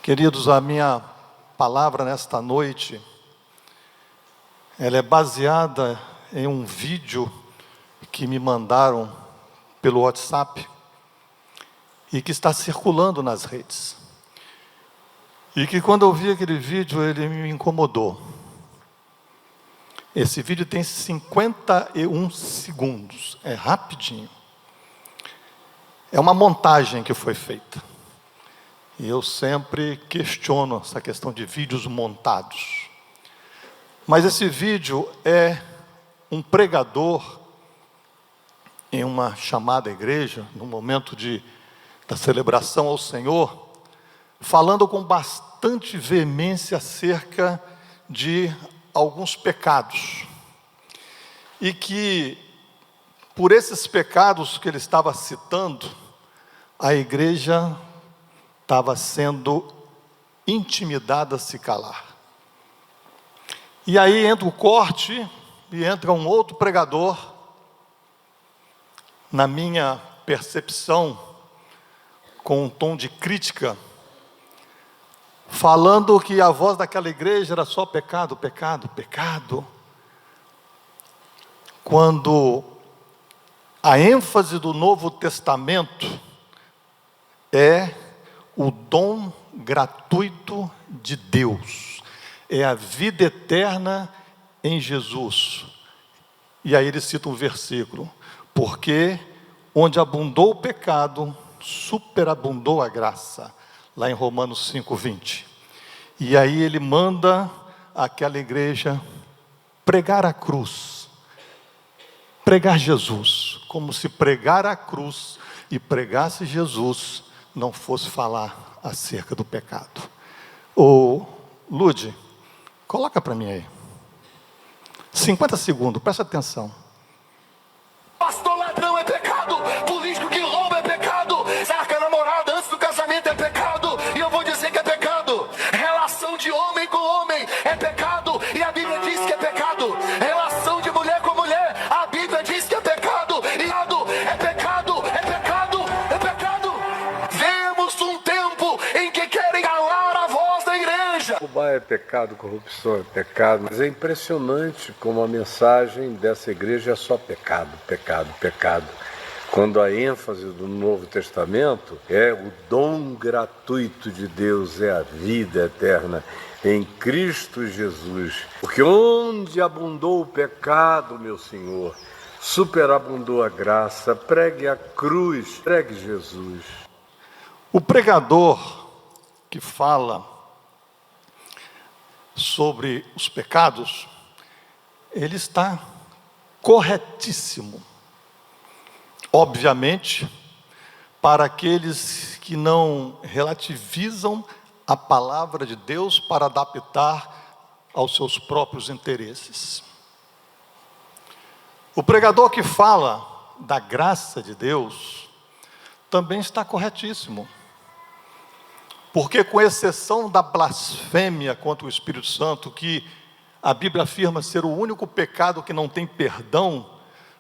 Queridos, a minha palavra nesta noite, ela é baseada em um vídeo que me mandaram pelo WhatsApp e que está circulando nas redes. E que quando eu vi aquele vídeo, ele me incomodou. Esse vídeo tem 51 segundos, é rapidinho. É uma montagem que foi feita. E eu sempre questiono essa questão de vídeos montados. Mas esse vídeo é um pregador em uma chamada igreja, no momento da celebração ao Senhor, falando com bastante veemência acerca de alguns pecados. E que, por esses pecados que ele estava citando, a igreja estava sendo intimidada a se calar. E aí entra o corte e entra um outro pregador, na minha percepção, com um tom de crítica, falando que a voz daquela igreja era só pecado, pecado, pecado. Quando a ênfase do Novo Testamento é o dom gratuito de Deus, é a vida eterna em Jesus. E aí ele cita um versículo: porque onde abundou o pecado, superabundou a graça, lá em Romanos 5:20. E aí ele manda aquela igreja pregar a cruz, pregar Jesus, como se pregar a cruz e pregasse Jesus não fosse falar acerca do pecado. Ô, Lude, coloca para mim aí. 50 segundos, presta atenção. Pastor ladrão é pecado, político que rouba é pecado, saca a namorada antes do casamento é pecado, e eu vou dizer que é pecado. Relação de homem com homem é pecado, e a Bíblia diz que é pecado. Relação de mulher com mulher, a Bíblia diz que é pecado, e é pecado, é pecado, é pecado. Vemos um tempo em que querem calar a voz da igreja. Roubar é pecado, corrupção é pecado, mas é impressionante como a mensagem dessa igreja é só pecado, pecado, pecado. Quando a ênfase do Novo Testamento é o dom gratuito de Deus, é a vida eterna em Cristo Jesus. Porque onde abundou o pecado, meu Senhor, superabundou a graça. Pregue a cruz, pregue Jesus. O pregador que fala sobre os pecados, ele está corretíssimo. Obviamente, para aqueles que não relativizam a palavra de Deus para adaptar aos seus próprios interesses. O pregador que fala da graça de Deus também está corretíssimo. Porque, com exceção da blasfêmia contra o Espírito Santo, que a Bíblia afirma ser o único pecado que não tem perdão,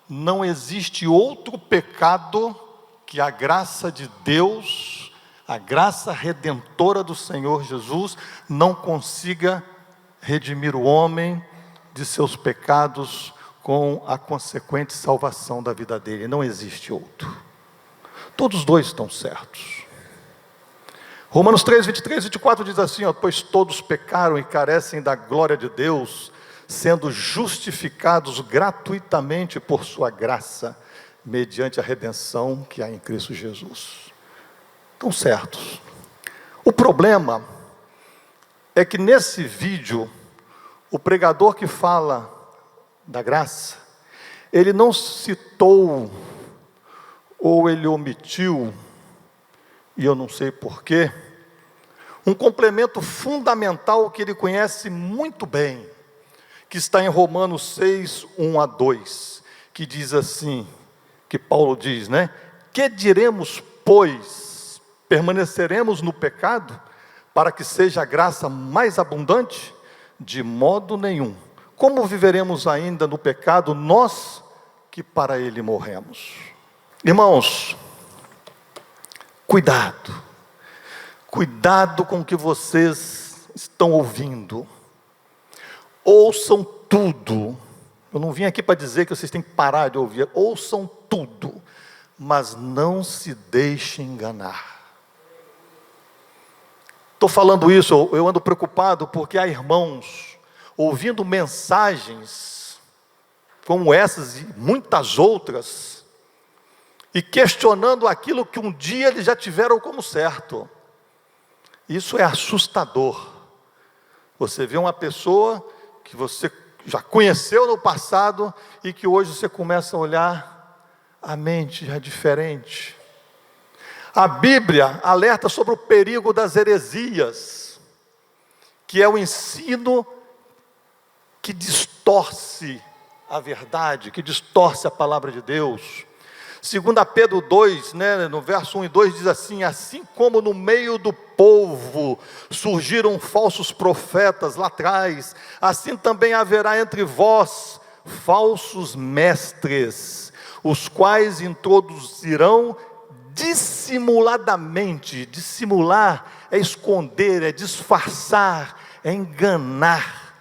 não existe outro pecado que a graça de Deus, a graça redentora do Senhor Jesus, não consiga redimir o homem de seus pecados com a consequente salvação da vida dele. Não existe outro. Todos os dois estão certos. Romanos 3, 23, 24 diz assim, pois todos pecaram e carecem da glória de Deus, sendo justificados gratuitamente por sua graça, mediante a redenção que há em Cristo Jesus. Estão certos. O problema é que nesse vídeo, o pregador que fala da graça, ele não citou, ou ele omitiu, e eu não sei porquê, um complemento fundamental que ele conhece muito bem, que está em Romanos 6, 1 a 2, que diz assim, que Paulo diz, que diremos, pois, permaneceremos no pecado, para que seja a graça mais abundante? De modo nenhum. Como viveremos ainda no pecado, nós que para ele morremos? Irmãos, cuidado Cuidado com o que vocês estão ouvindo. Ouçam tudo. Eu não vim aqui para dizer que vocês têm que parar de ouvir. Ouçam tudo, mas não se deixem enganar. Estou falando isso, eu ando preocupado porque há irmãos ouvindo mensagens como essas e muitas outras e questionando aquilo que um dia eles já tiveram como certo. Isso é assustador. Você vê uma pessoa que você já conheceu no passado e que hoje você começa a olhar, a mente já é diferente. A Bíblia alerta sobre o perigo das heresias, que é o ensino que distorce a verdade, que distorce a palavra de Deus. 2 Pedro 2, no verso 1 e 2 diz assim: assim como no meio do povo surgiram falsos profetas lá atrás, assim também haverá entre vós falsos mestres, os quais introduzirão dissimuladamente. Dissimular é esconder, é disfarçar, é enganar,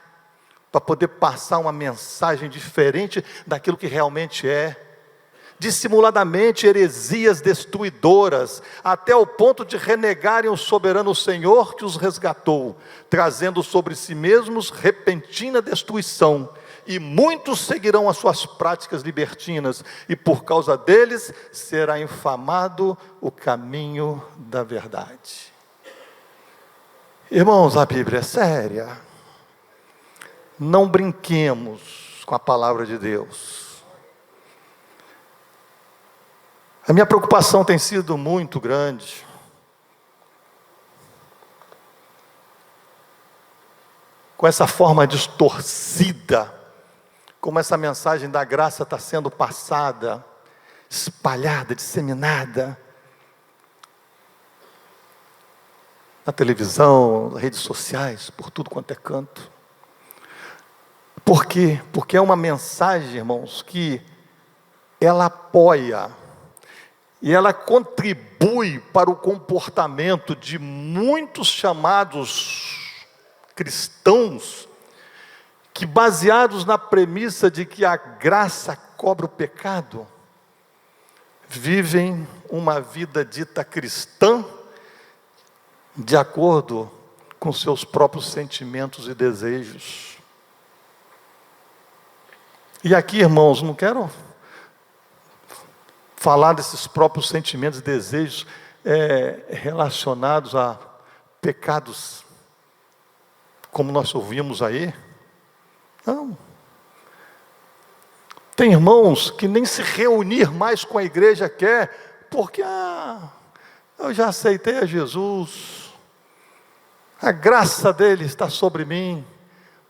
para poder passar uma mensagem diferente daquilo que realmente é. Dissimuladamente, heresias destruidoras, até o ponto de renegarem o soberano Senhor que os resgatou, trazendo sobre si mesmos repentina destruição. E muitos seguirão as suas práticas libertinas, e por causa deles será infamado o caminho da verdade. Irmãos, a Bíblia é séria. Não brinquemos com a palavra de Deus. A minha preocupação tem sido muito grande. Com essa forma distorcida, como essa mensagem da graça está sendo passada, espalhada, disseminada, na televisão, nas redes sociais, por tudo quanto é canto. Por quê? Porque é uma mensagem, irmãos, que ela apoia e ela contribui para o comportamento de muitos chamados cristãos, que baseados na premissa de que a graça cobre o pecado, vivem uma vida dita cristã, de acordo com seus próprios sentimentos e desejos. E aqui, irmãos, não quero falar desses próprios sentimentos e desejos relacionados a pecados, como nós ouvimos aí. Não. Tem irmãos que nem se reunir mais com a igreja quer, porque eu já aceitei a Jesus, a graça dele está sobre mim.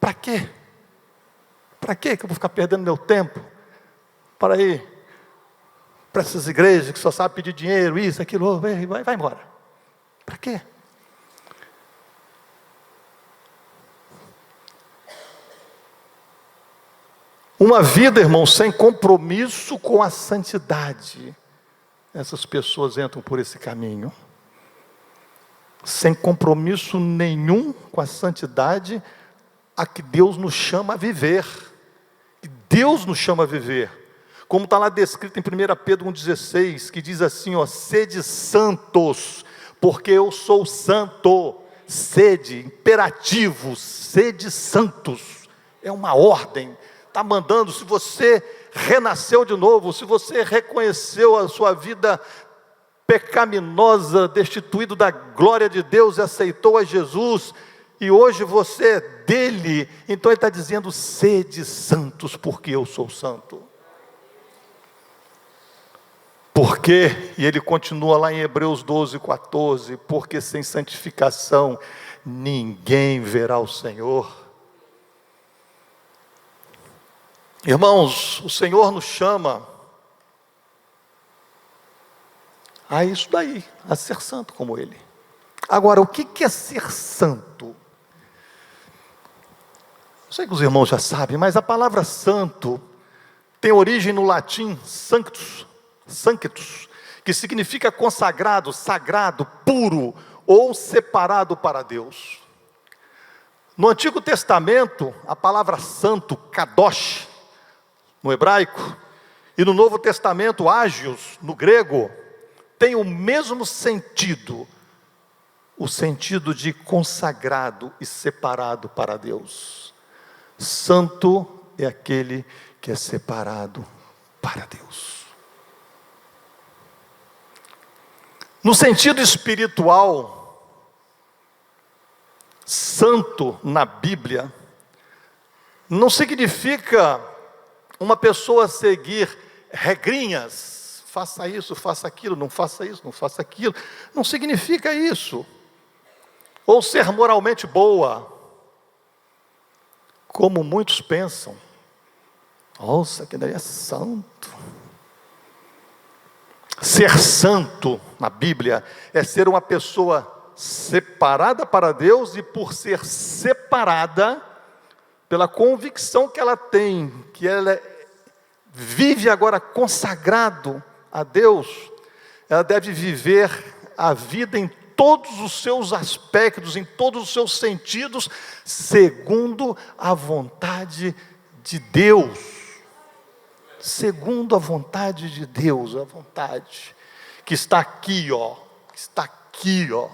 Para quê? Para quê que eu vou ficar perdendo meu tempo para ir para essas igrejas que só sabem pedir dinheiro, isso, aquilo, vai embora? Para quê? Uma vida, irmão, sem compromisso com a santidade. Essas pessoas entram por esse caminho. Sem compromisso nenhum com a santidade a que Deus nos chama a viver. Deus nos chama a viver. Como está lá descrito em 1 Pedro 1,16, que diz assim, sede santos, porque eu sou santo. Sede, imperativo, sede santos. É uma ordem. Está mandando, se você renasceu de novo, se você reconheceu a sua vida pecaminosa, destituído da glória de Deus e aceitou a Jesus, e hoje você é dele, então ele está dizendo, sede santos, porque eu sou santo. Por quê? E ele continua lá em Hebreus 12:14, porque sem santificação ninguém verá o Senhor. Irmãos, o Senhor nos chama a isso daí, a ser santo como Ele. Agora, o que é ser santo? Eu sei que os irmãos já sabem, mas a palavra santo tem origem no latim sanctus, que significa consagrado, sagrado, puro, ou separado para Deus. No Antigo Testamento, a palavra santo, kadosh, no hebraico, e no Novo Testamento, ágios, no grego, tem o mesmo sentido, o sentido de consagrado e separado para Deus. Santo é aquele que é separado para Deus. No sentido espiritual, santo na Bíblia não significa uma pessoa seguir regrinhas, faça isso, faça aquilo, não faça isso, não faça aquilo. Não significa isso. Ou ser moralmente boa, como muitos pensam. Nossa, que daí é santo. Ser santo na Bíblia é ser uma pessoa separada para Deus, e por ser separada, pela convicção que ela tem, que ela vive agora consagrado a Deus, ela deve viver a vida em todos os seus aspectos, em todos os seus sentidos, segundo a vontade de Deus. Segundo a vontade de Deus, a vontade que está aqui, ó, está aqui, ó.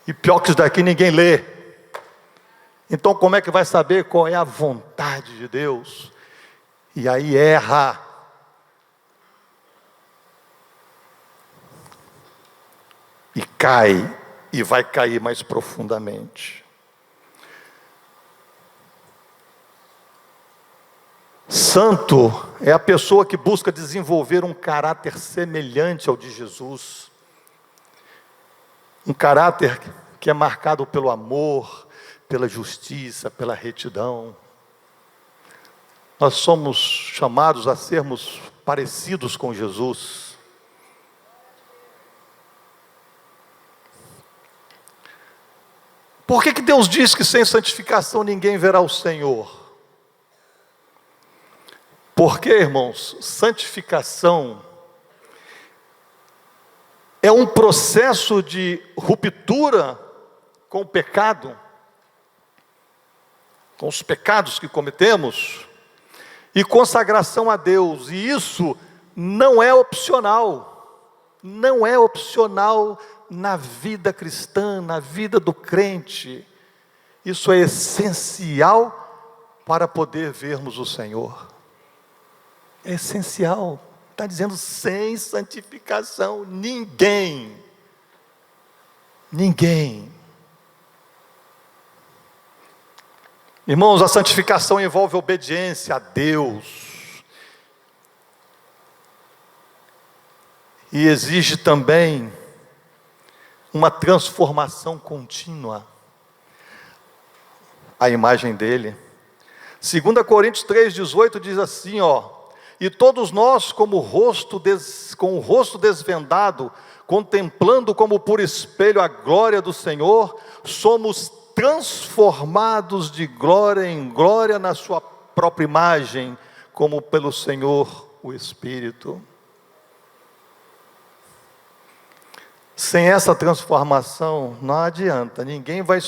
E pior que isso daqui ninguém lê. Então como é que vai saber qual é a vontade de Deus? E aí erra. E cai, e vai cair mais profundamente. Santo é a pessoa que busca desenvolver um caráter semelhante ao de Jesus. Um caráter que é marcado pelo amor, pela justiça, pela retidão. Nós somos chamados a sermos parecidos com Jesus. Por que Deus diz que sem santificação ninguém verá o Senhor? Porque, irmãos, santificação é um processo de ruptura com o pecado, com os pecados que cometemos, e consagração a Deus. E isso não é opcional. Não é opcional na vida cristã, na vida do crente. Isso é essencial para poder vermos o Senhor. É essencial. Está dizendo, sem santificação, ninguém. Irmãos, a santificação envolve obediência a Deus. E exige também uma transformação contínua. A imagem dele. 2 Coríntios 3,18 diz assim, ó: e todos nós, com o rosto desvendado, contemplando como por espelho a glória do Senhor, somos transformados de glória em glória na sua própria imagem, como pelo Senhor o Espírito. Sem essa transformação, não adianta, ninguém vai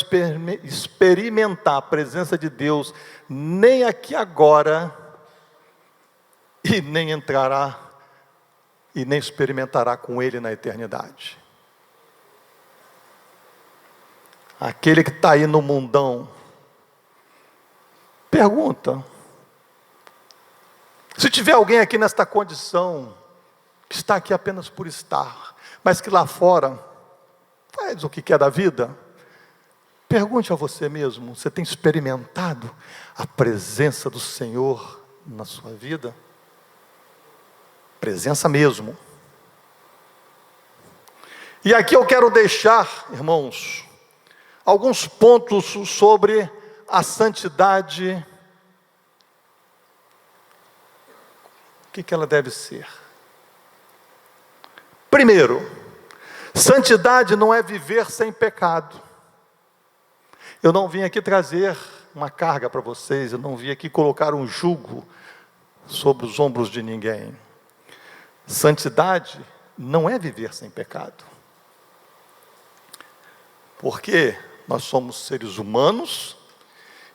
experimentar a presença de Deus, nem aqui agora, e nem entrará, e nem experimentará com Ele na eternidade. Aquele que está aí no mundão, pergunta, se tiver alguém aqui nesta condição, que está aqui apenas por estar, mas que lá fora faz o que quer da vida, pergunte a você mesmo, você tem experimentado a presença do Senhor na sua vida? Presença mesmo. E aqui eu quero deixar, irmãos, alguns pontos sobre a santidade. O que ela deve ser? Primeiro, santidade não é viver sem pecado. Eu não vim aqui trazer uma carga para vocês, eu não vim aqui colocar um jugo sobre os ombros de ninguém. Santidade não é viver sem pecado. Porque nós somos seres humanos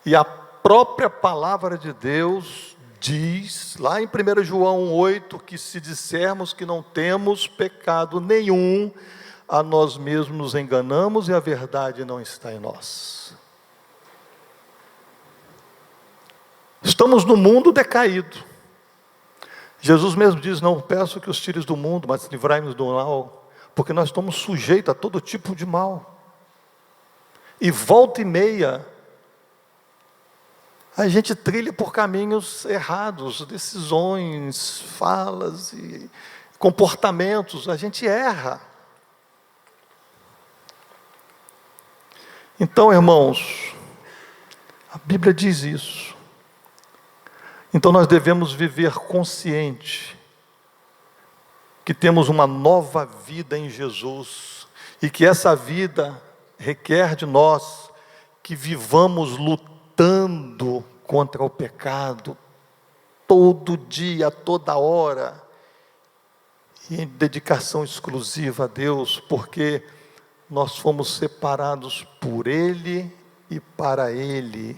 e a própria palavra de Deus diz, lá em 1 João 8, que se dissermos que não temos pecado nenhum, a nós mesmos nos enganamos e a verdade não está em nós. Estamos no mundo decaído. Jesus mesmo diz, não peço que os tires do mundo, mas livrai-nos do mal, porque nós estamos sujeitos a todo tipo de mal. E volta e meia, a gente trilha por caminhos errados, decisões, falas e comportamentos, a gente erra. Então, irmãos, a Bíblia diz isso. Então nós devemos viver consciente que temos uma nova vida em Jesus e que essa vida requer de nós que vivamos lutando contra o pecado todo dia, toda hora, e em dedicação exclusiva a Deus, porque nós fomos separados por Ele e para Ele.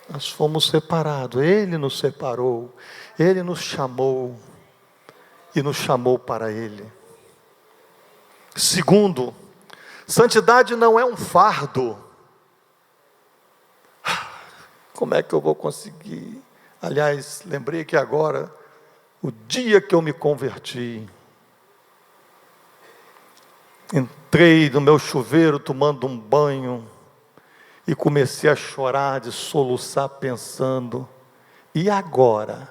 Nós fomos separados, Ele nos separou, Ele nos chamou e nos chamou para Ele. Segundo, santidade não é um fardo. Como é que eu vou conseguir? Aliás, lembrei que agora, o dia que eu me converti, entrei no meu chuveiro tomando um banho, e comecei a chorar, de soluçar, pensando, e agora?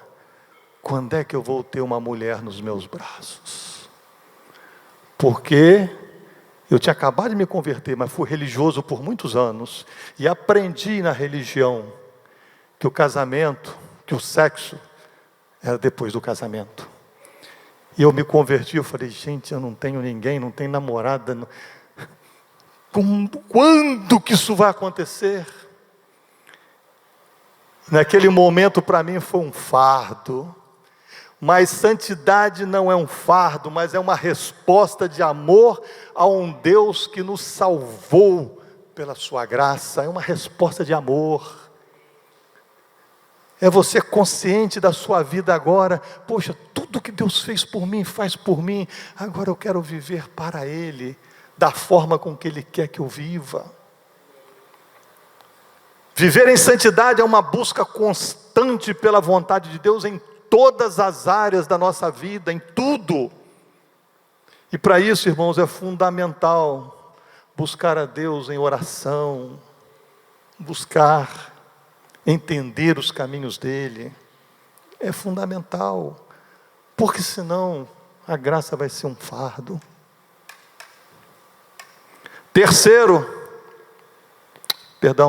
Quando é que eu vou ter uma mulher nos meus braços? Porque eu tinha acabado de me converter, mas fui religioso por muitos anos, e aprendi na religião, que o casamento, que o sexo, era depois do casamento. E eu me converti, eu falei, gente, eu não tenho ninguém, não tenho namorada, não... Quando que isso vai acontecer? Naquele momento para mim foi um fardo, mas santidade não é um fardo, mas é uma resposta de amor a um Deus que nos salvou pela sua graça, é uma resposta de amor. É você consciente da sua vida agora, poxa, tudo que Deus fez por mim, faz por mim, agora eu quero viver para Ele, da forma com que Ele quer que eu viva. Viver em santidade é uma busca constante pela vontade de Deus em todas as áreas da nossa vida, em tudo. E para isso, irmãos, é fundamental buscar a Deus em oração, buscar entender os caminhos dEle. É fundamental, porque senão a graça vai ser um fardo.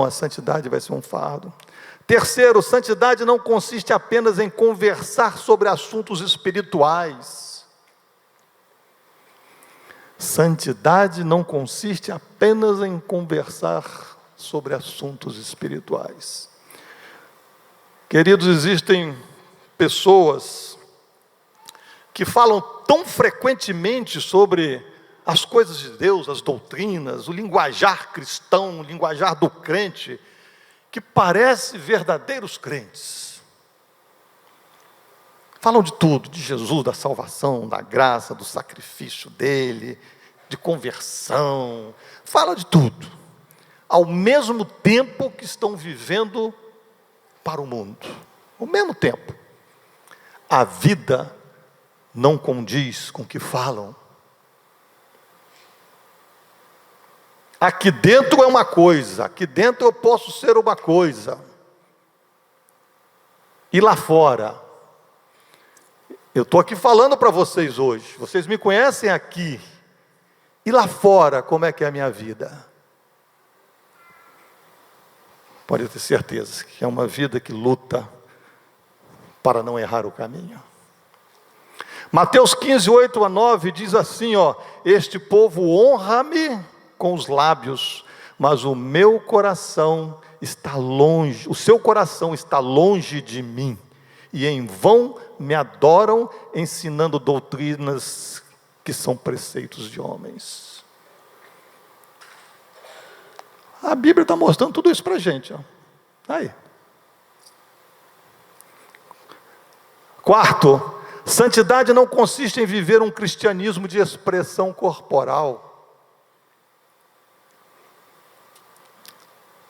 A santidade vai ser um fardo. Terceiro, santidade não consiste apenas em conversar sobre assuntos espirituais. Santidade não consiste apenas em conversar sobre assuntos espirituais. Queridos, existem pessoas que falam tão frequentemente sobre as coisas de Deus, as doutrinas, o linguajar cristão, o linguajar do crente, que parece verdadeiros crentes. Falam de tudo, de Jesus, da salvação, da graça, do sacrifício dele, de conversão, fala de tudo, ao mesmo tempo que estão vivendo para o mundo, ao mesmo tempo. A vida não condiz com o que falam. Aqui dentro é uma coisa, aqui dentro eu posso ser uma coisa, e lá fora, eu estou aqui falando para vocês hoje, vocês me conhecem aqui, e lá fora, como é que é a minha vida? Pode ter certeza que é uma vida que luta para não errar o caminho. Mateus 15, 8-9 diz assim, este povo honra-me com os lábios, mas o meu coração está longe, o seu coração está longe de mim, e em vão me adoram, ensinando doutrinas que são preceitos de homens. A Bíblia está mostrando tudo isso para a gente. Ó. Aí. Quarto, santidade não consiste em viver um cristianismo de expressão corporal.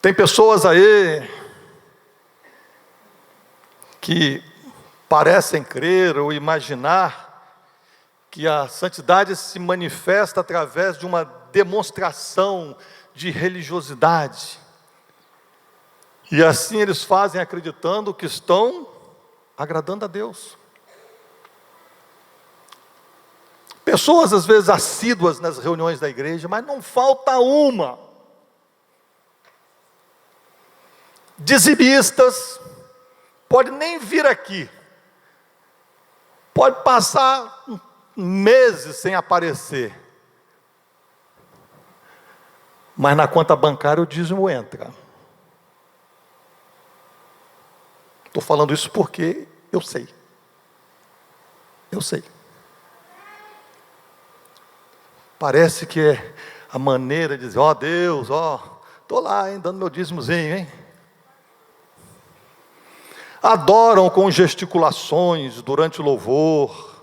Tem pessoas aí que parecem crer ou imaginar que a santidade se manifesta através de uma demonstração de religiosidade. E assim eles fazem acreditando que estão agradando a Deus. Pessoas às vezes assíduas nas reuniões da igreja, mas não falta uma. Dizimistas, pode nem vir aqui, pode passar meses sem aparecer, mas na conta bancária o dízimo entra. Estou falando isso porque eu sei. Parece que é a maneira de dizer, ó Deus, ó, estou lá, hein, dando meu dízimozinho, hein. Adoram com gesticulações durante o louvor.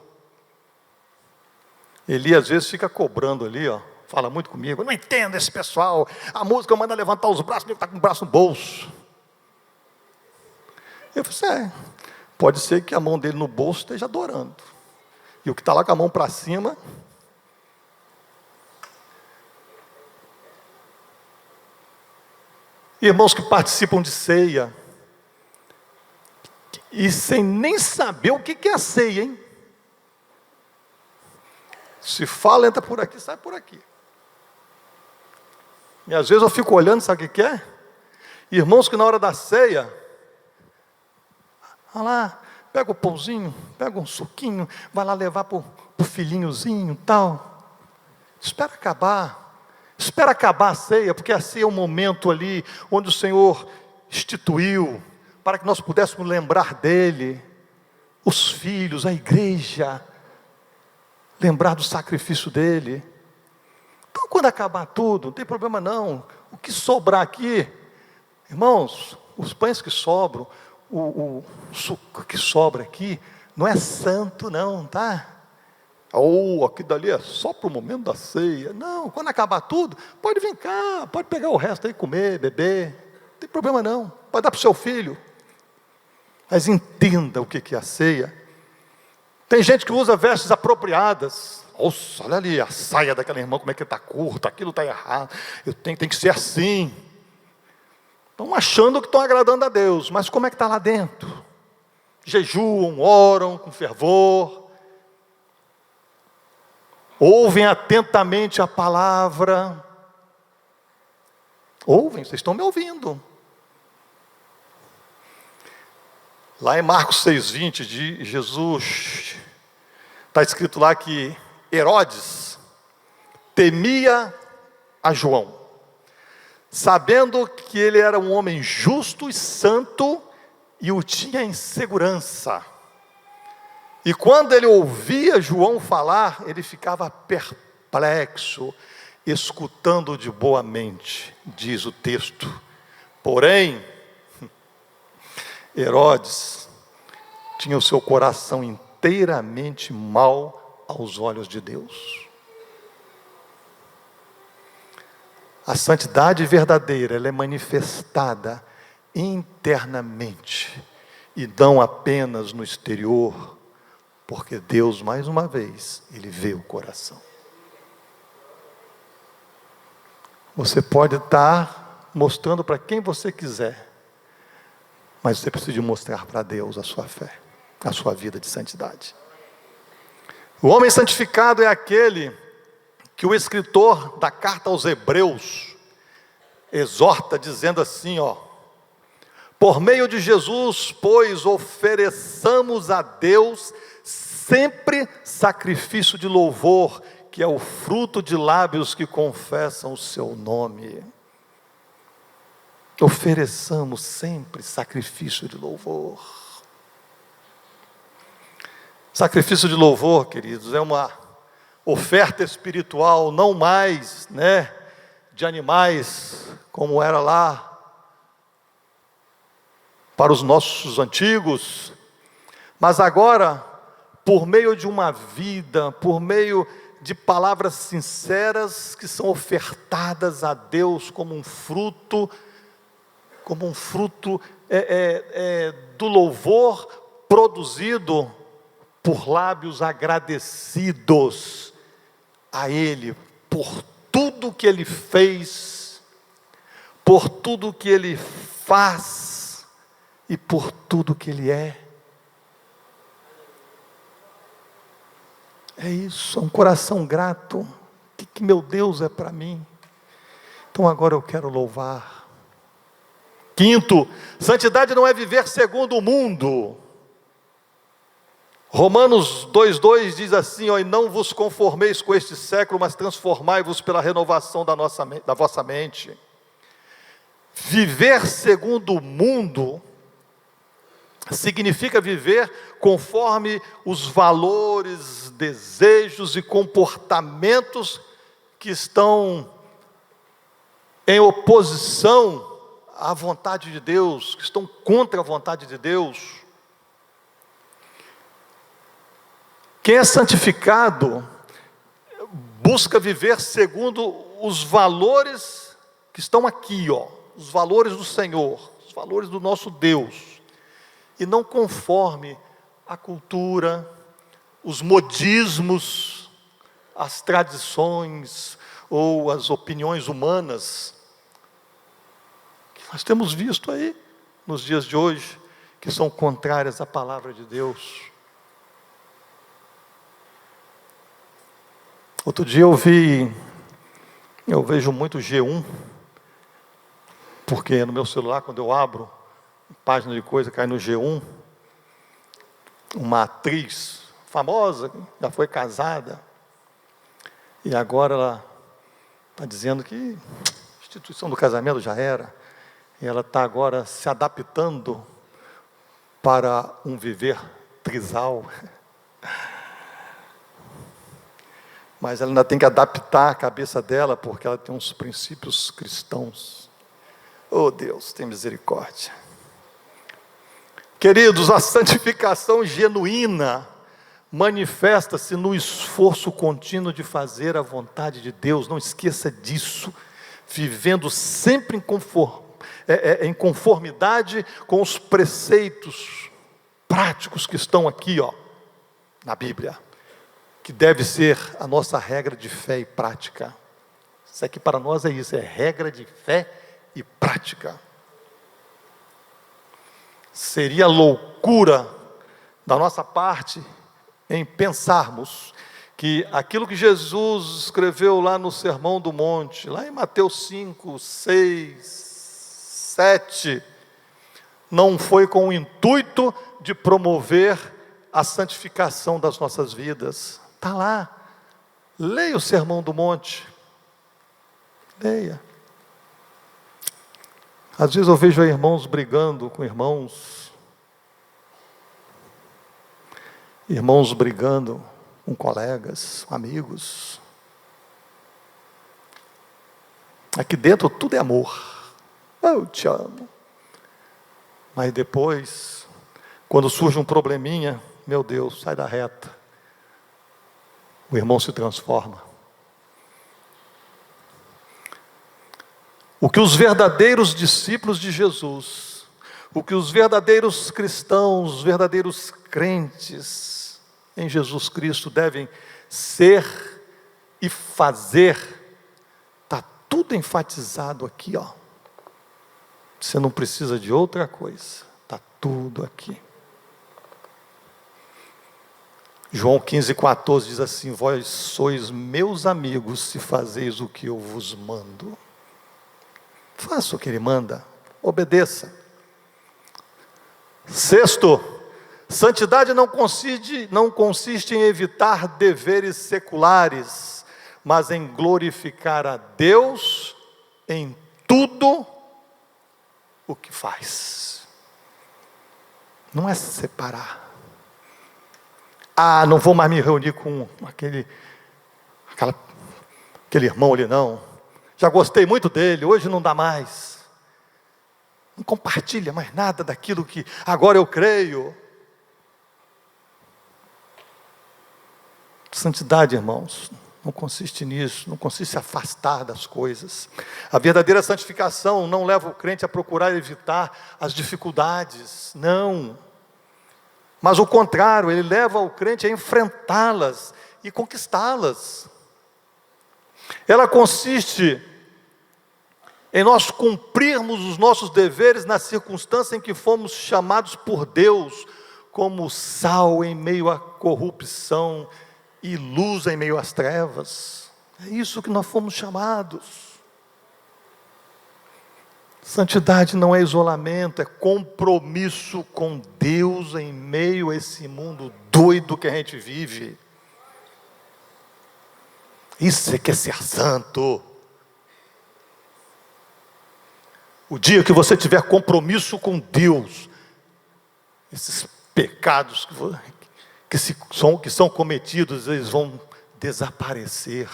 Eli às vezes fica cobrando ali, ó, fala muito comigo, eu não entendo esse pessoal, a música manda levantar os braços, ele está com o braço no bolso. Eu falei, pode ser que a mão dele no bolso esteja adorando, e o que está lá com a mão para cima, irmãos que participam de ceia, e sem nem saber o que é a ceia, hein? Se fala, entra por aqui, sai por aqui. E às vezes eu fico olhando, sabe o que é? Irmãos que na hora da ceia, vai lá, pega o pãozinho, pega um suquinho, vai lá levar para o filhinhozinho e tal. Espera acabar a ceia, porque a ceia é um momento ali onde o Senhor instituiu, para que nós pudéssemos lembrar dele, os filhos, a igreja, lembrar do sacrifício dele. Então quando acabar tudo, não tem problema não, o que sobrar aqui, irmãos, os pães que sobram, o suco que sobra aqui, não é santo não, tá? Aquilo dali é só para o momento da ceia. Não, quando acabar tudo, pode vir cá, pode pegar o resto aí, comer, beber, não tem problema não, pode dar para o seu filho. Mas entenda o que é a ceia. Tem gente que usa vestes apropriadas. Nossa, olha ali, a saia daquela irmã, como é que está curta, aquilo está errado, tem que ser assim. Estão achando que estão agradando a Deus, mas como é que está lá dentro? Jejuam, oram com fervor, ouvem atentamente a palavra. Ouvem, vocês estão me ouvindo. Lá em Marcos 6,20, de Jesus, está escrito lá que Herodes temia a João, sabendo que ele era um homem justo e santo, e o tinha em segurança. E quando ele ouvia João falar, ele ficava perplexo, escutando de boa mente, diz o texto. Porém, Herodes tinha o seu coração inteiramente mau aos olhos de Deus. A santidade verdadeira, ela é manifestada internamente e não apenas no exterior, porque Deus, mais uma vez, Ele vê o coração. Você pode estar mostrando para quem você quiser, mas você precisa mostrar para Deus a sua fé, a sua vida de santidade. O homem santificado é aquele que o escritor da carta aos Hebreus exorta dizendo assim, por meio de Jesus, pois, ofereçamos a Deus sempre sacrifício de louvor, que é o fruto de lábios que confessam o seu nome. Ofereçamos sempre sacrifício de louvor. Sacrifício de louvor, queridos, é uma oferta espiritual, não mais, de animais, como era lá para os nossos antigos, mas agora, por meio de uma vida, por meio de palavras sinceras que são ofertadas a Deus como um fruto do louvor produzido por lábios agradecidos a Ele, por tudo que Ele fez, por tudo que Ele faz e por tudo que Ele é. É isso, é um coração grato. O que meu Deus é para mim? Então agora eu quero louvar. Quinto, santidade não é viver segundo o mundo. Romanos 2,2 diz assim, e não vos conformeis com este século, mas transformai-vos pela renovação da vossa mente. Viver segundo o mundo significa viver conforme os valores, desejos e comportamentos que estão em oposição à vontade de Deus, que estão contra a vontade de Deus. Quem é santificado busca viver segundo os valores que estão aqui, os valores do Senhor, os valores do nosso Deus, e não conforme a cultura, os modismos, as tradições ou as opiniões humanas que nós temos visto aí nos dias de hoje, que são contrárias à palavra de Deus. Outro dia eu vejo muito G1, porque no meu celular, quando eu abro página de coisa, cai no G1, uma atriz famosa, já foi casada, e agora ela está dizendo que a instituição do casamento já era, e ela está agora se adaptando para um viver trisal. Mas ela ainda tem que adaptar a cabeça dela, porque ela tem uns princípios cristãos. Oh Deus, tem misericórdia. Queridos, a santificação genuína manifesta-se no esforço contínuo de fazer a vontade de Deus. Não esqueça disso. Vivendo sempre em conformidade com os preceitos práticos que estão aqui, na Bíblia, que deve ser a nossa regra de fé e prática. Isso aqui para nós é isso, é regra de fé e prática. Seria loucura da nossa parte em pensarmos que aquilo que Jesus escreveu lá no Sermão do Monte, lá em Mateus 5, 6, 7, não foi com o intuito de promover a santificação das nossas vidas. Está lá, leia o Sermão do Monte, leia. Às vezes eu vejo irmãos brigando com irmãos brigando com colegas, amigos. Aqui dentro tudo é amor, eu te amo, mas depois, quando surge um probleminha, meu Deus, sai da reta. O irmão se transforma. O que os verdadeiros discípulos de Jesus, o que os verdadeiros cristãos, os verdadeiros crentes em Jesus Cristo devem ser e fazer, está tudo enfatizado aqui, Você não precisa de outra coisa, está tudo aqui. João 15,14 diz assim: vós sois meus amigos se fazeis o que eu vos mando. Faça o que ele manda, obedeça. Sexto, santidade não consiste em evitar deveres seculares, mas em glorificar a Deus em tudo o que faz. Não é se separar. Ah, não vou mais me reunir com aquele irmão ali não. Já gostei muito dele, hoje não dá mais. Não compartilha mais nada daquilo que agora eu creio. Santidade, irmãos, não consiste nisso, não consiste em se afastar das coisas. A verdadeira santificação não leva o crente a procurar evitar as dificuldades, não. Mas o contrário, ele leva o crente a enfrentá-las e conquistá-las. Ela consiste em nós cumprirmos os nossos deveres na circunstância em que fomos chamados por Deus, como sal em meio à corrupção e luz em meio às trevas. É isso que nós fomos chamados. Santidade não é isolamento, é compromisso com Deus em meio a esse mundo doido que a gente vive. Isso é que é ser santo. O dia que você tiver compromisso com Deus, esses pecados que são cometidos, eles vão desaparecer.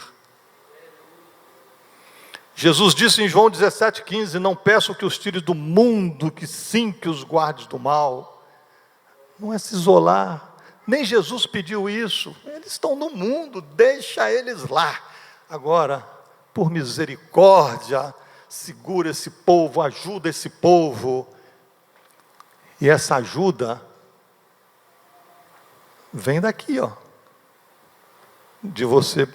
Jesus disse em João 17,15, não peço que os tires do mundo, que sim, que os guardes do mal. Não é se isolar, nem Jesus pediu isso. Eles estão no mundo, deixa eles lá. Agora, por misericórdia, segura esse povo, ajuda esse povo. E essa ajuda vem daqui, ó, de você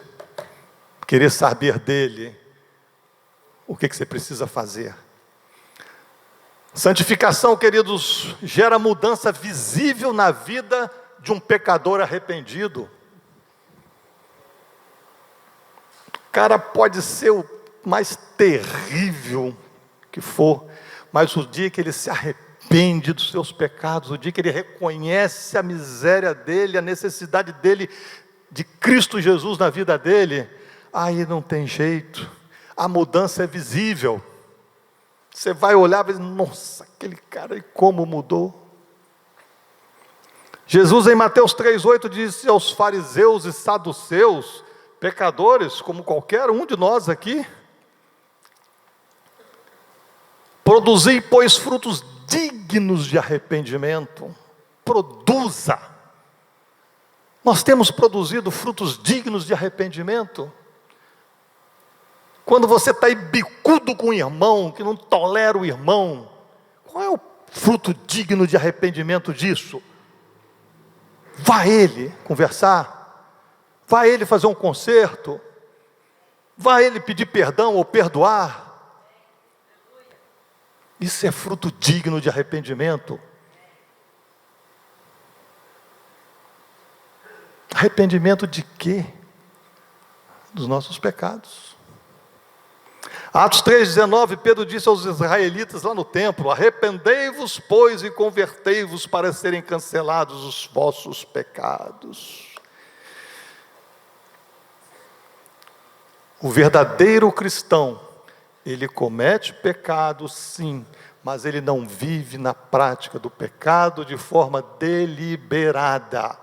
querer saber dele o que você precisa fazer. Santificação, queridos, gera mudança visível na vida de um pecador arrependido. O cara pode ser o mais terrível que for, mas o dia que ele se arrepende dos seus pecados, o dia que ele reconhece a miséria dele, a necessidade dele, de Cristo Jesus na vida dele, aí não tem jeito. A mudança é visível. Você vai olhar e vai dizer, nossa, aquele cara como mudou. Jesus em Mateus 3,8 disse aos fariseus e saduceus, pecadores como qualquer um de nós aqui, produzi, pois, frutos dignos de arrependimento. Produza. Nós temos produzido frutos dignos de arrependimento. Quando você está aí bicudo com o irmão, que não tolera o irmão, qual é o fruto digno de arrependimento disso? Vá a ele conversar, vá a ele fazer um conserto, vá a ele pedir perdão ou perdoar. Isso é fruto digno de arrependimento. Arrependimento de quê? Dos nossos pecados. Atos 3,19, Pedro disse aos israelitas lá no templo, arrependei-vos, pois, e convertei-vos para serem cancelados os vossos pecados. O verdadeiro cristão, ele comete pecado sim, mas ele não vive na prática do pecado de forma deliberada,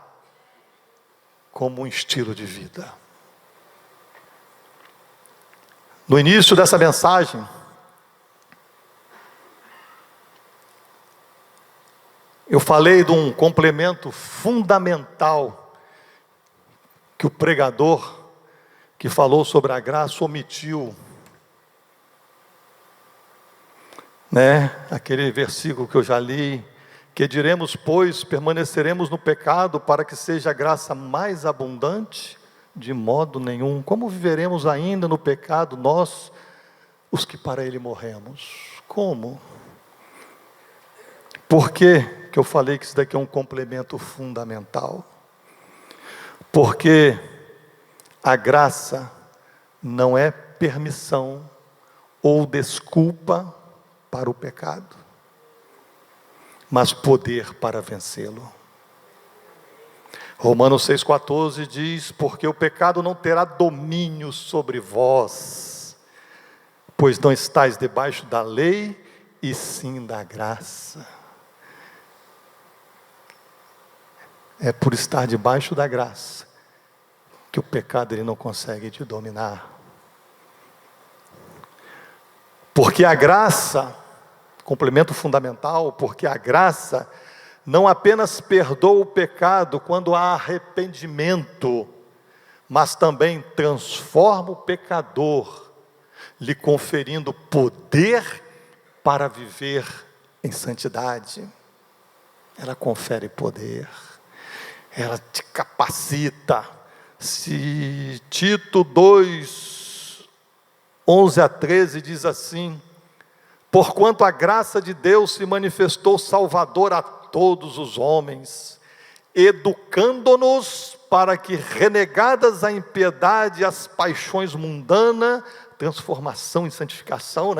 como um estilo de vida. No início dessa mensagem, eu falei de um complemento fundamental que o pregador que falou sobre a graça omitiu, aquele versículo que eu já li, que diremos, pois, permaneceremos no pecado para que seja a graça mais abundante? De modo nenhum. Como viveremos ainda no pecado, nós, os que para ele morremos? Como? Por que eu falei que isso daqui é um complemento fundamental? Porque a graça não é permissão ou desculpa para o pecado, mas poder para vencê-lo. Romanos 6,14 diz, porque o pecado não terá domínio sobre vós, pois não estáis debaixo da lei, e sim da graça. É por estar debaixo da graça que o pecado ele não consegue te dominar. Porque a graça, complemento fundamental, porque a graça não apenas perdoa o pecado quando há arrependimento, mas também transforma o pecador, lhe conferindo poder para viver em santidade. Ela confere poder, ela te capacita. Se Tito 2, 11 a 13 diz assim: porquanto a graça de Deus se manifestou salvadora a todos os homens, educando-nos para que, renegadas a impiedade e as paixões mundanas, transformação e santificação,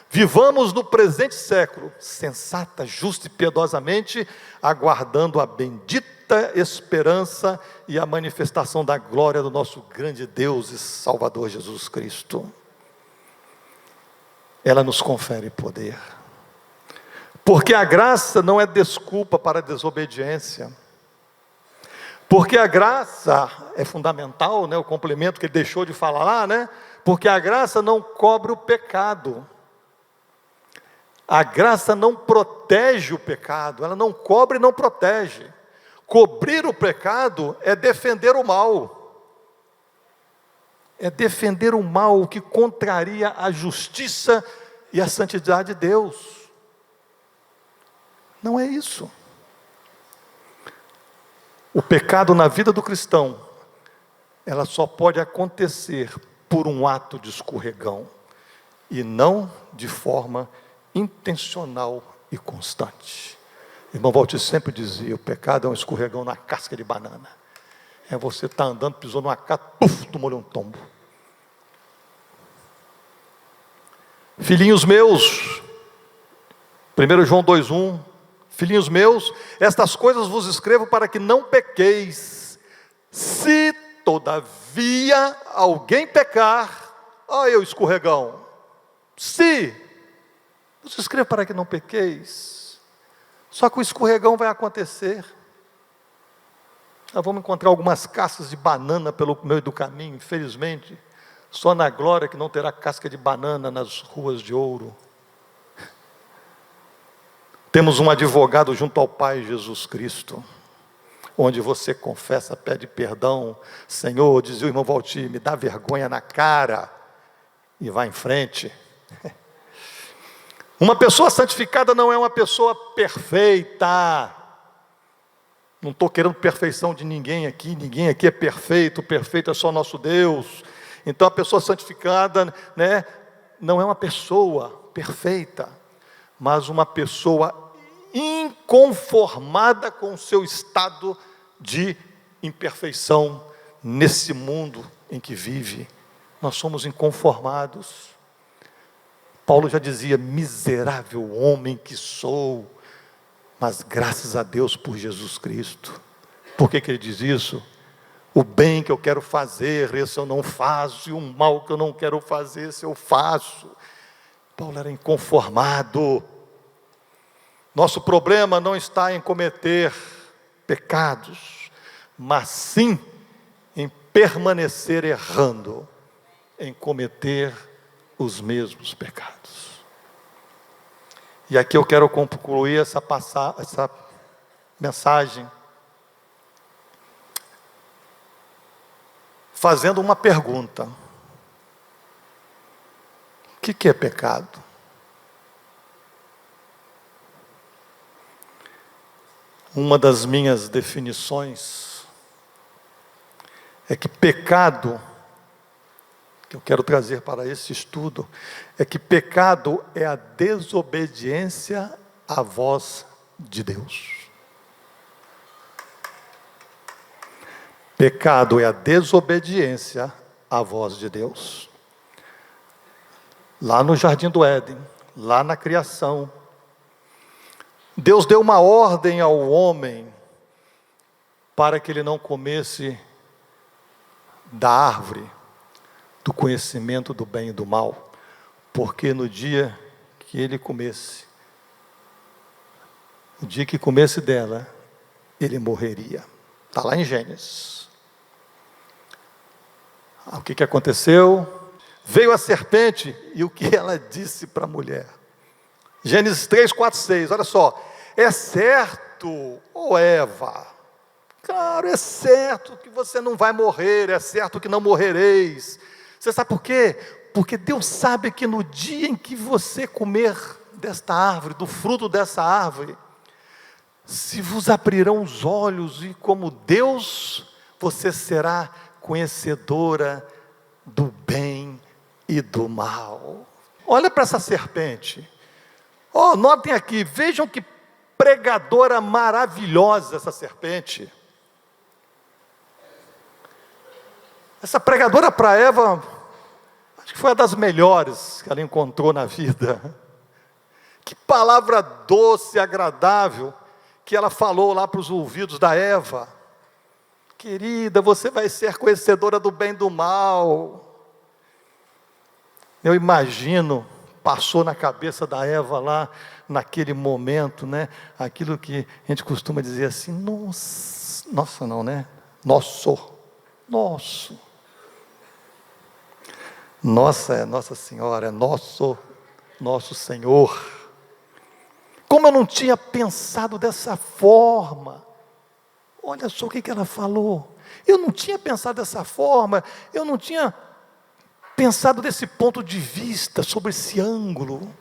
vivamos no presente século, sensata, justa e piedosamente, aguardando a bendita esperança e a manifestação da glória do nosso grande Deus e Salvador Jesus Cristo. Ela nos confere poder. Porque a graça não é desculpa para a desobediência. Porque a graça é fundamental, o complemento que ele deixou de falar lá, porque a graça não cobre o pecado. A graça não protege o pecado, ela não cobre e não protege. Cobrir o pecado é defender o mal. É defender o mal que contraria a justiça e a santidade de Deus. Não é isso. O pecado na vida do cristão, ela só pode acontecer por um ato de escorregão, e não de forma intencional e constante. Irmão Valtir sempre dizia: o pecado é um escorregão na casca de banana. É você estar andando, pisou numa casca, tomou um tombo. Filhinhos meus, 1 João 2,1, filhinhos meus, estas coisas vos escrevo para que não pequeis. Se todavia alguém pecar, olha o escorregão, se, vos escrevo para que não pequeis. Só que o escorregão vai acontecer. Nós vamos encontrar algumas cascas de banana pelo meio do caminho, infelizmente. Só na glória que não terá casca de banana nas ruas de ouro. Temos um advogado junto ao Pai, Jesus Cristo, onde você confessa, pede perdão. Senhor, dizia o irmão Valtir, me dá vergonha na cara, e vai em frente. Uma pessoa santificada não é uma pessoa perfeita. Não estou querendo perfeição de ninguém aqui é perfeito, o perfeito é só nosso Deus. Então a pessoa santificada, não é uma pessoa perfeita, mas uma pessoa inconformada com o seu estado de imperfeição nesse mundo em que vive. Nós somos inconformados. Paulo já dizia: miserável homem que sou, mas graças a Deus por Jesus Cristo. Por que ele diz isso? O bem que eu quero fazer, esse eu não faço, e o mal que eu não quero fazer, esse eu faço. Paulo era inconformado. Nosso problema não está em cometer pecados, mas sim em permanecer errando, em cometer os mesmos pecados. E aqui eu quero concluir essa mensagem fazendo uma pergunta: o que é pecado? Uma das minhas definições é que pecado, que eu quero trazer para esse estudo, é que pecado é a desobediência à voz de Deus. Pecado é a desobediência à voz de Deus. Lá no Jardim do Éden, lá na criação, Deus deu uma ordem ao homem para que ele não comesse da árvore do conhecimento do bem e do mal, porque no dia que ele comesse, o dia que comesse dela, ele morreria. Está lá em Gênesis. O que aconteceu? Veio a serpente e o que ela disse para a mulher? Gênesis 3, 4, 6, olha só. É certo, ô Eva, claro, é certo que você não vai morrer, é certo que não morrereis. Você sabe por quê? Porque Deus sabe que no dia em que você comer desta árvore, do fruto dessa árvore, se vos abrirão os olhos e como Deus, você será conhecedora do bem e do mal. Olha para essa serpente. Notem aqui, vejam que pregadora maravilhosa essa serpente. Essa pregadora para Eva, acho que foi uma das melhores que ela encontrou na vida. Que palavra doce e agradável que ela falou lá para os ouvidos da Eva. Querida, você vai ser conhecedora do bem e do mal. Eu imagino, passou na cabeça da Eva lá, naquele momento, né? Aquilo que a gente costuma dizer assim, nossa não, né? Nosso. Nossa é Nossa Senhora, é nosso Senhor. Como eu não tinha pensado dessa forma. Olha só o que ela falou. Eu não tinha pensado dessa forma, eu não tinha pensado desse ponto de vista, sobre esse ângulo.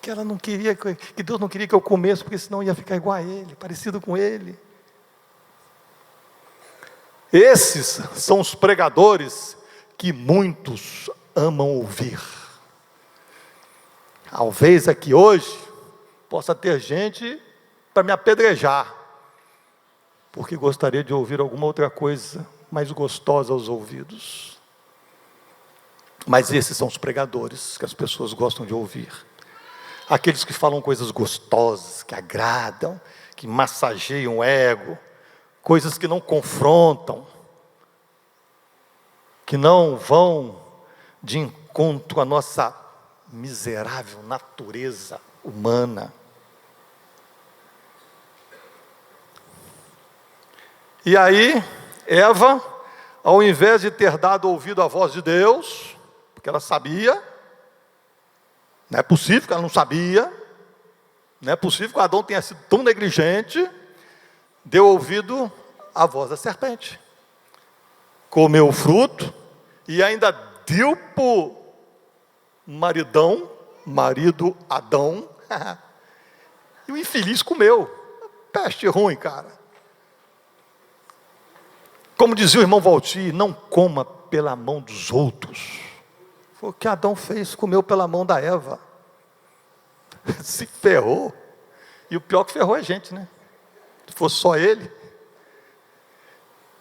Que ela não queria, que Deus não queria que eu comesse, porque senão ia ficar igual a Ele, parecido com Ele. Esses são os pregadores que muitos amam ouvir. Talvez aqui hoje possa ter gente para me apedrejar, porque gostaria de ouvir alguma outra coisa mais gostosa aos ouvidos. Mas esses são os pregadores que as pessoas gostam de ouvir. Aqueles que falam coisas gostosas, que agradam, que massageiam o ego, coisas que não confrontam, que não vão de encontro à nossa miserável natureza humana. E aí, Eva, ao invés de ter dado ouvido à voz de Deus, porque ela sabia, não é possível que ela não sabia, não é possível que Adão tenha sido tão negligente, deu ouvido à voz da serpente, comeu o fruto e ainda deu para o marido Adão, e o infeliz comeu. Peste ruim, cara. Como dizia o irmão Valtir, não coma pela mão dos outros. Foi o que Adão fez, comeu pela mão da Eva. Se ferrou. E o pior que ferrou é a gente, né? Se fosse só ele.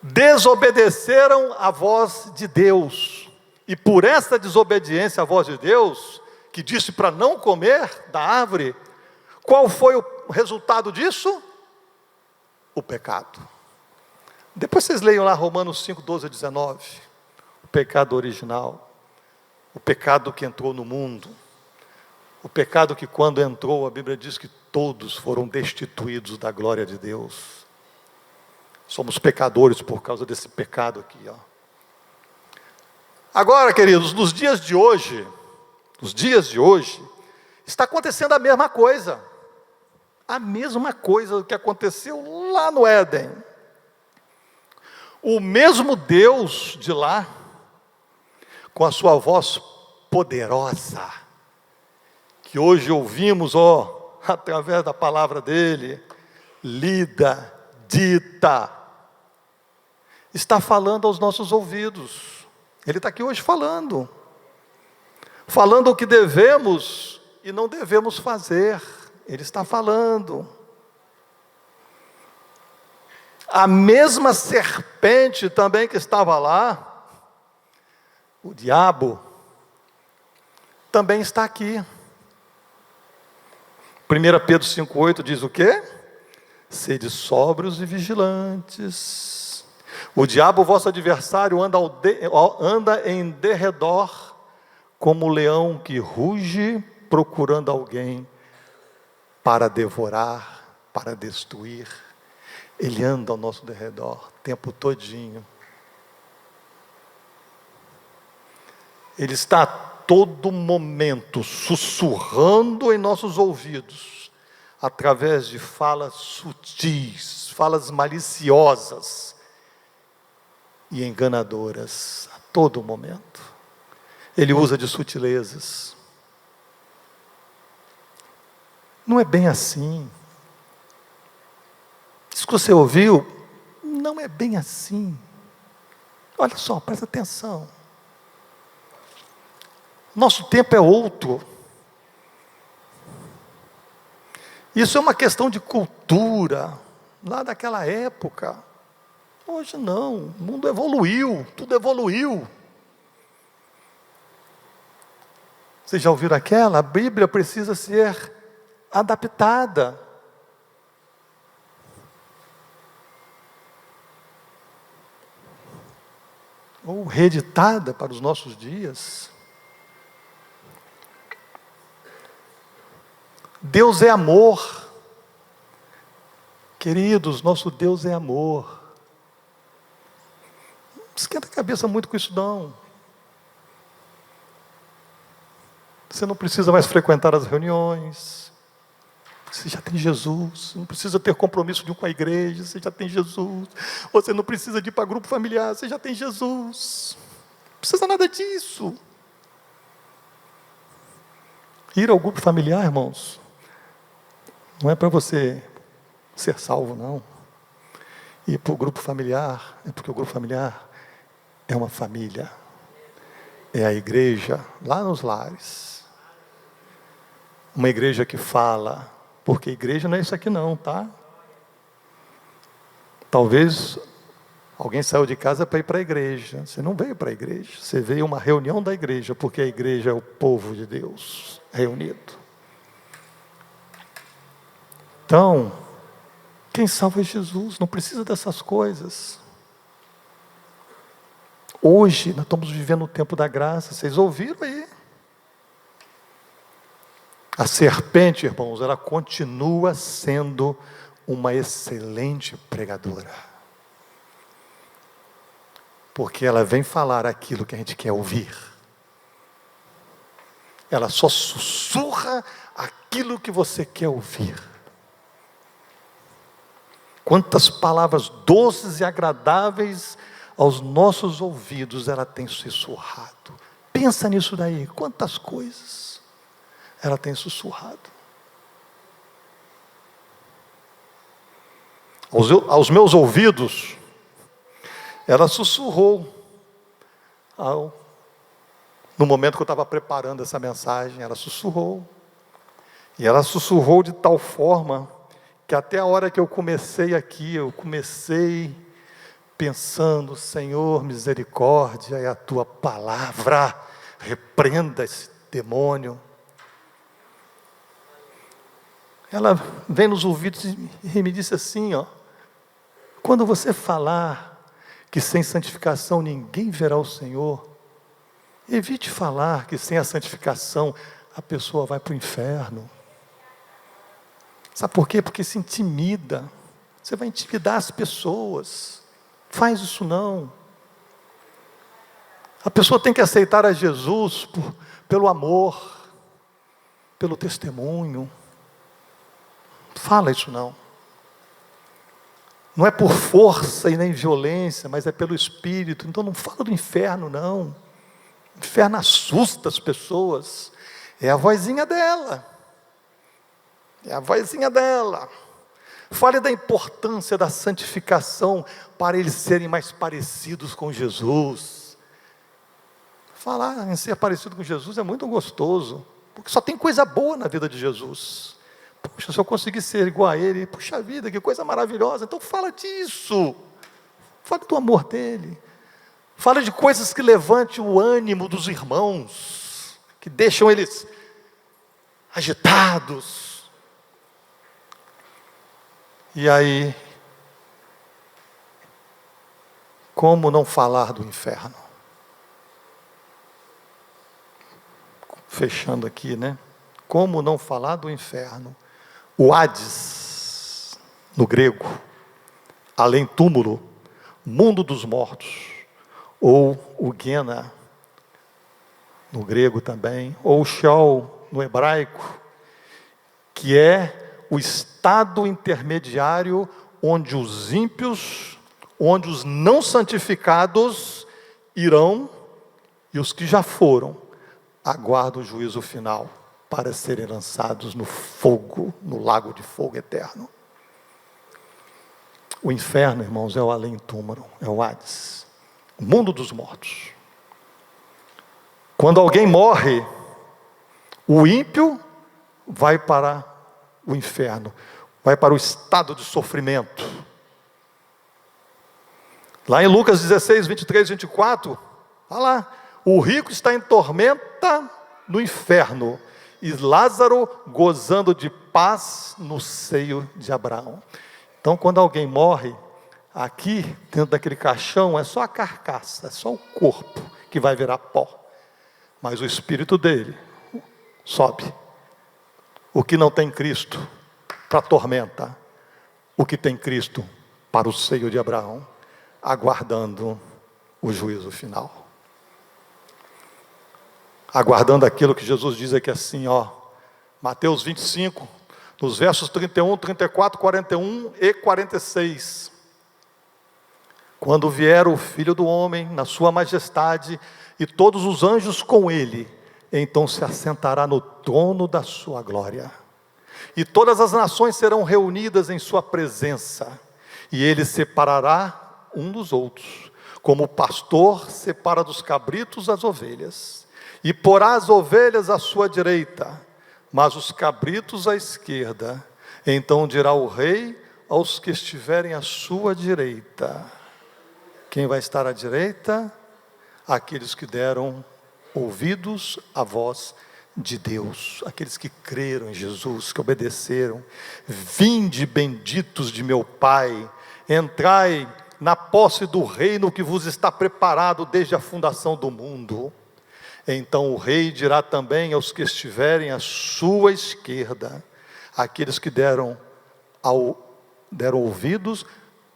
Desobedeceram a voz de Deus. E por essa desobediência à voz de Deus, que disse para não comer da árvore, qual foi o resultado disso? O pecado. Depois vocês leiam lá Romanos 5, 12 a 19. O pecado original. O pecado que entrou no mundo. O pecado que quando entrou, a Bíblia diz que todos foram destituídos da glória de Deus. Somos pecadores por causa desse pecado aqui, ó. Agora, queridos, nos dias de hoje, está acontecendo a mesma coisa. A mesma coisa que aconteceu lá no Éden. O mesmo Deus de lá, com a sua voz poderosa, que hoje ouvimos, através da palavra dele, lida, dita, está falando aos nossos ouvidos. Ele está aqui hoje falando o que devemos e não devemos fazer. Ele está falando. A mesma serpente também que estava lá, o diabo, também está aqui. 1 Pedro 5,8 diz o quê? Sede sóbrios e vigilantes. O diabo, vosso adversário, anda em derredor, como o leão que ruge, procurando alguém para devorar, para destruir, ele anda ao nosso derredor o tempo todinho. Ele está a todo momento sussurrando em nossos ouvidos, através de falas sutis, falas maliciosas e enganadoras, a todo momento. Ele usa de sutilezas. Não é bem assim. Isso que você ouviu, não é bem assim. Olha só, presta atenção. Nosso tempo é outro. Isso é uma questão de cultura, lá daquela época. Hoje não, o mundo evoluiu, tudo evoluiu. Vocês já ouviram aquela? A Bíblia precisa ser adaptada. Ou reeditada para os nossos dias. Deus é amor. Queridos, nosso Deus é amor. Não esquenta a cabeça muito com isso não. Você não precisa mais frequentar as reuniões. Você já tem Jesus. Não precisa ter compromisso nenhum com a igreja. Você já tem Jesus. Você não precisa de ir para grupo familiar. Você já tem Jesus. Não precisa nada disso. Ir ao grupo familiar, irmãos, não é para você ser salvo, não. Ir para o grupo familiar é porque o grupo familiar é uma família. É a igreja lá nos lares. Uma igreja que fala, porque igreja não é isso aqui não, tá? Talvez alguém saiu de casa para ir para a igreja. Você não veio para a igreja, você veio a uma reunião da igreja, porque a igreja é o povo de Deus reunido. Então, quem salva é Jesus, não precisa dessas coisas. Hoje, nós estamos vivendo o tempo da graça, vocês ouviram aí. A serpente, irmãos, ela continua sendo uma excelente pregadora. Porque ela vem falar aquilo que a gente quer ouvir. Ela só sussurra aquilo que você quer ouvir. Quantas palavras doces e agradáveis aos nossos ouvidos ela tem sussurrado. Pensa nisso daí, quantas coisas ela tem sussurrado. Aos meus ouvidos, ela sussurrou. No momento que eu estava preparando essa mensagem, ela sussurrou. E ela sussurrou de tal forma que até a hora que eu comecei aqui, eu comecei pensando, Senhor, misericórdia é a tua palavra, repreenda esse demônio. Ela vem nos ouvidos e me disse assim, ó, quando você falar que sem santificação ninguém verá o Senhor, evite falar que sem a santificação a pessoa vai para o inferno. Sabe por quê? Porque se intimida. Você vai intimidar as pessoas. Faz isso não. A pessoa tem que aceitar a Jesus pelo amor, pelo testemunho. Fala isso não. Não é por força e nem violência, mas é pelo Espírito. Então não fala do inferno não. O inferno assusta as pessoas. É a vozinha dela. É a vozinha dela. Fale da importância da santificação para eles serem mais parecidos com Jesus. Falar em ser parecido com Jesus é muito gostoso, porque só tem coisa boa na vida de Jesus. Poxa, se eu conseguir ser igual a ele, puxa vida, que coisa maravilhosa. Então fala disso. Fala do amor dele. Fala de coisas que levantem o ânimo dos irmãos, que deixam eles agitados. E aí, como não falar do inferno? Fechando aqui, né? Como não falar do inferno? O Hades, no grego, além-túmulo, mundo dos mortos, ou o Guiana, no grego também, ou o Sheol, no hebraico, que é o estado intermediário onde os ímpios, onde os não santificados irão, e os que já foram, aguardam o juízo final, para serem lançados no fogo, no lago de fogo eterno. O inferno, irmãos, é o além-túmulo, é o Hades, o mundo dos mortos. Quando alguém morre, o ímpio vai para o inferno, vai para o estado de sofrimento. Lá em Lucas 16, 23, 24, olha lá, o rico está em tormenta no inferno, e Lázaro gozando de paz no seio de Abraão. Então, quando alguém morre, aqui, dentro daquele caixão, é só a carcaça, é só o corpo que vai virar pó. Mas o espírito dele sobe. O que não tem Cristo, para a tormenta. O que tem Cristo, para o seio de Abraão, aguardando o juízo final. Aguardando aquilo que Jesus diz aqui assim, Mateus 25, nos versos 31, 34, 41 e 46. Quando vier o Filho do Homem, na sua majestade, e todos os anjos com ele, então se assentará no trono da sua glória. E todas as nações serão reunidas em sua presença, e ele separará um dos outros, como o pastor separa dos cabritos as ovelhas. E porá as ovelhas à sua direita, mas os cabritos à esquerda. Então dirá o rei aos que estiverem à sua direita. Quem vai estar à direita? Aqueles que deram ouvidos à voz de Deus, aqueles que creram em Jesus, que obedeceram. Vinde, benditos de meu Pai, entrai na posse do reino que vos está preparado desde a fundação do mundo. Então o rei dirá também aos que estiverem à sua esquerda, aqueles que deram ouvidos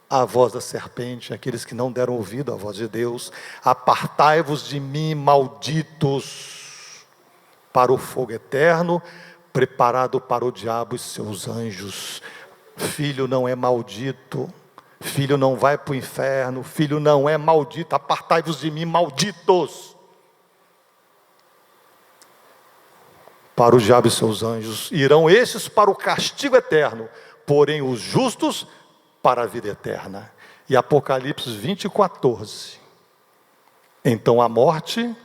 à voz da serpente, aqueles que não deram ouvido à voz de Deus: apartai-vos de mim, malditos, para o fogo eterno, preparado para o diabo e seus anjos. Filho não é maldito, filho não vai para o inferno, filho não é maldito. Apartai-vos de mim, malditos, para o diabo e seus anjos. Irão estes para o castigo eterno, porém os justos para a vida eterna. E Apocalipse 20, 14. Então a morte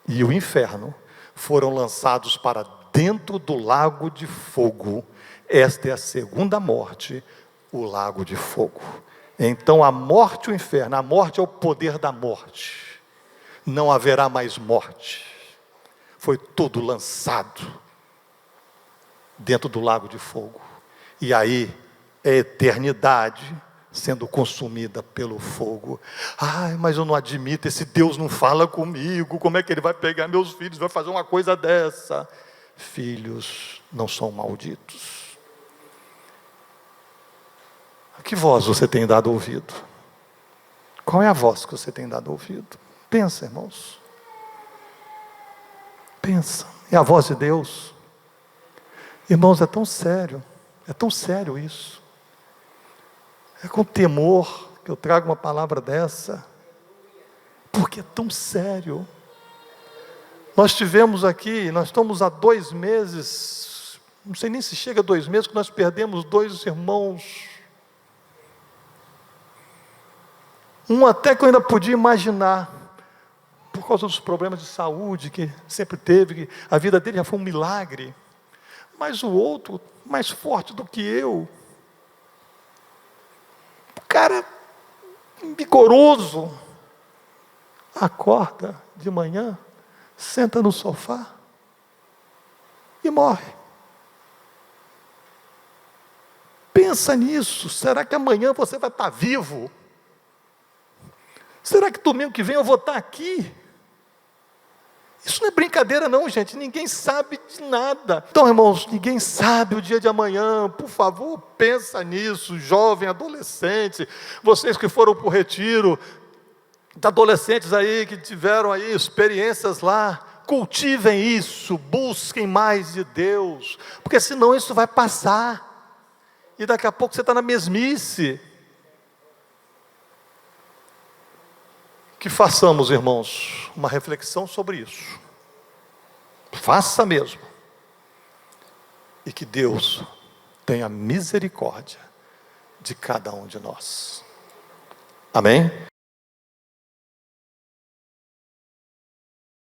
e o inferno foram lançados para dentro do lago de fogo. Esta é a segunda morte, o lago de fogo. Então a morte e o inferno, a morte é o poder da morte. Não haverá mais morte. Foi tudo lançado dentro do lago de fogo. E aí é a eternidade sendo consumida pelo fogo. Ai, mas eu não admito, esse Deus não fala comigo. Como é que ele vai pegar meus filhos, vai fazer uma coisa dessa? Filhos não são malditos. A que voz você tem dado ouvido? Qual é a voz que você tem dado ouvido? Pensa, irmãos. Pensa, é a voz de Deus. Irmãos, é tão sério isso. É com temor que eu trago uma palavra dessa, porque é tão sério. Nós tivemos aqui, nós estamos há 2 meses, não sei nem se chega a 2 meses, que nós perdemos 2 irmãos. Um até que eu ainda podia imaginar, por causa dos problemas de saúde que sempre teve, que a vida dele já foi um milagre. Mas o outro, mais forte do que eu, o cara vigoroso, acorda de manhã, senta no sofá e morre. Pensa nisso. Será que amanhã você vai estar vivo? Será que domingo que vem eu vou estar aqui? Isso não é brincadeira. brincadeira não, gente, ninguém sabe de nada. Então, irmãos, ninguém sabe o dia de amanhã. Por favor, pensa nisso, jovem, adolescente, vocês que foram para o retiro, adolescentes aí que tiveram aí experiências lá, cultivem isso, busquem mais de Deus, porque senão isso vai passar, e daqui a pouco você está na mesmice. Que façamos, irmãos, uma reflexão sobre isso, faça mesmo, e que Deus tenha misericórdia de cada um de nós, amém?